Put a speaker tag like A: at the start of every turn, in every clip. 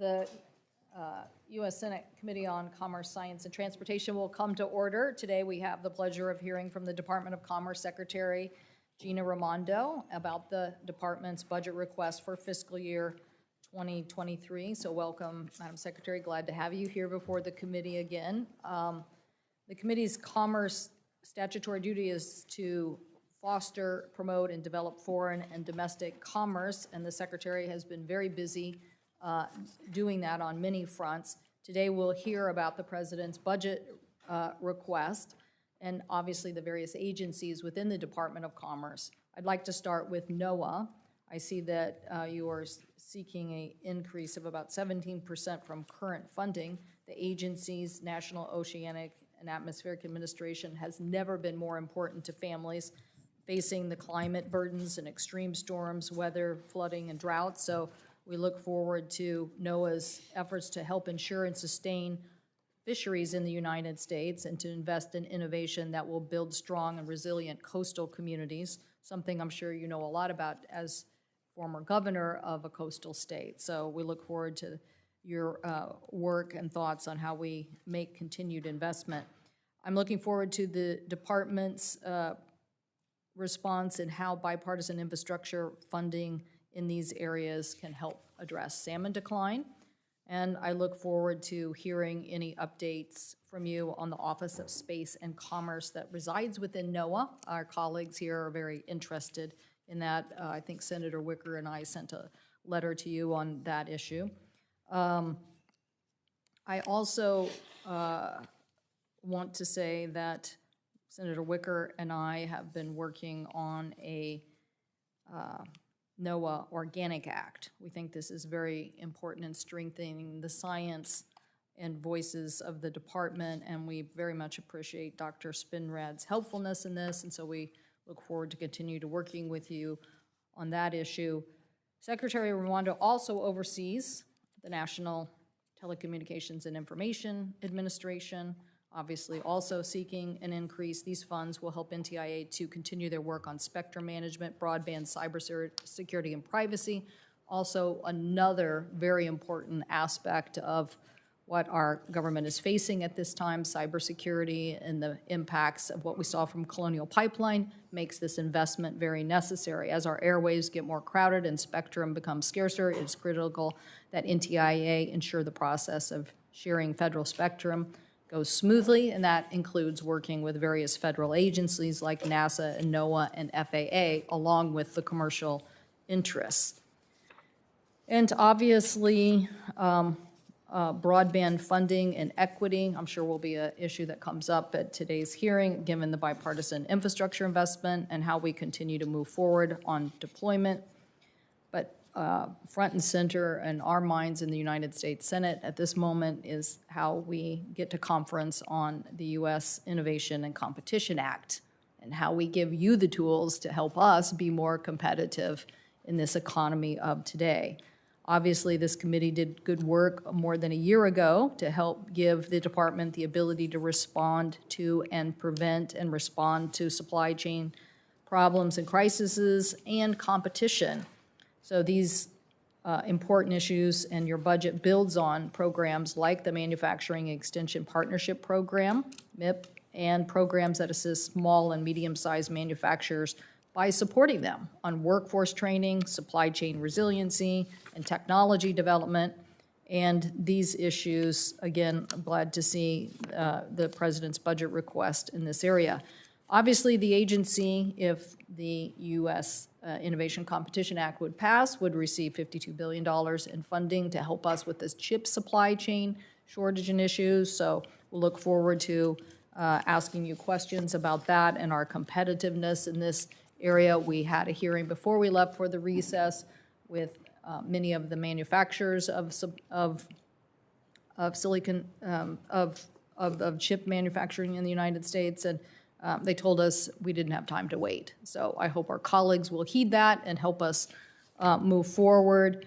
A: The U.S. Senate Committee on Commerce, Science, and Transportation will come to order. Today we have the pleasure of hearing from the Department of Commerce Secretary Gina Raimondo about the department's budget request for fiscal year 2023. So welcome, Madam Secretary. Glad to have you here before the committee again. The committee's commerce statutory duty is to foster, promote, and develop foreign and domestic commerce, and the Secretary has been very busy doing that on many fronts. Today we'll hear about the President's budget request and obviously the various agencies within the Department of Commerce. I'd like to start with NOAA. I see that you are seeking an increase of about 17% from current funding. The agency's National Oceanic and Atmospheric Administration has never been more important to families facing the climate burdens and extreme storms, weather, flooding, and drought. So we look forward to NOAA's efforts to help ensure and sustain fisheries in the United States and to invest in innovation that will build strong and resilient coastal communities, something I'm sure you know a lot about as former governor of a coastal state. So we look forward to your work and thoughts on how we make continued investment. I'm looking forward to the department's response and how bipartisan infrastructure funding in these areas can help address salmon decline. And I look forward to hearing any updates from you on the Office of Space and Commerce that resides within NOAA. Our colleagues here are very interested in that. I think Senator Wicker and I sent a letter to you on that issue. I also want to say that Senator Wicker and I have been working on a NOAA Organic Act. We think this is very important in strengthening the science and voices of the department, and we very much appreciate Dr. Spinrad's helpfulness in this, and so we look forward to continue to working with you on that issue. Secretary Raimondo also oversees the National Telecommunications and Information Administration, obviously also seeking an increase. These funds will help NTIA to continue their work on spectrum management, broadband, cybersecurity, and privacy. Also, another very important aspect of what our government is facing at this time, cybersecurity and the impacts of what we saw from Colonial Pipeline makes this investment very necessary. As our airwaves get more crowded and spectrum becomes scarcer, it's critical that NTIA ensure the process of sharing federal spectrum goes smoothly, and that includes working with various federal agencies like NASA and NOAA and FAA, along with the commercial interests. And obviously, broadband funding and equity, I'm sure will be an issue that comes up at today's hearing, given the bipartisan infrastructure investment and how we continue to move forward on deployment. But front and center in our minds in the United States Senate at this moment is how we get to conference on the U.S. Innovation and Competition Act and how we give you the tools to help us be more competitive in this economy of today. Obviously, this committee did good work more than a year ago to help give the department the ability to respond to and prevent and respond to supply chain problems and crises and competition. So these important issues and your budget builds on programs like the Manufacturing Extension Partnership Program, MIP, and programs that assist small and medium-sized manufacturers by supporting them on workforce training, supply chain resiliency, and technology development. And these issues, again, I'm glad to see the President's budget request in this area. Obviously, the agency, if the U.S. Innovation Competition Act would pass, would receive $52 billion in funding to help us with this chip supply chain shortage and issues. So we'll look forward to asking you questions about that and our competitiveness in this area. We had a hearing before we left for the recess with many of the manufacturers of silicon, of chip manufacturing in the United States, and they told us we didn't have time to wait. So I hope our colleagues will heed that and help us move forward.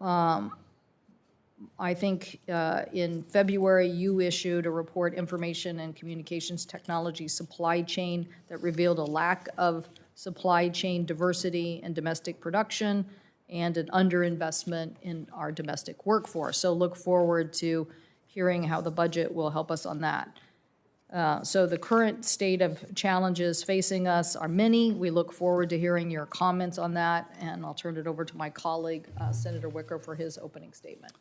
A: I think in February you issued a report, Information and Communications Technology Supply Chain, that revealed a lack of supply chain diversity and domestic production. and an underinvestment in our domestic workforce. So look forward to hearing how the budget will help us on that. So the current state of challenges facing us are many. We look forward to hearing your comments on that, and I'll turn it over to my colleague, Senator Wicker, for his opening statement.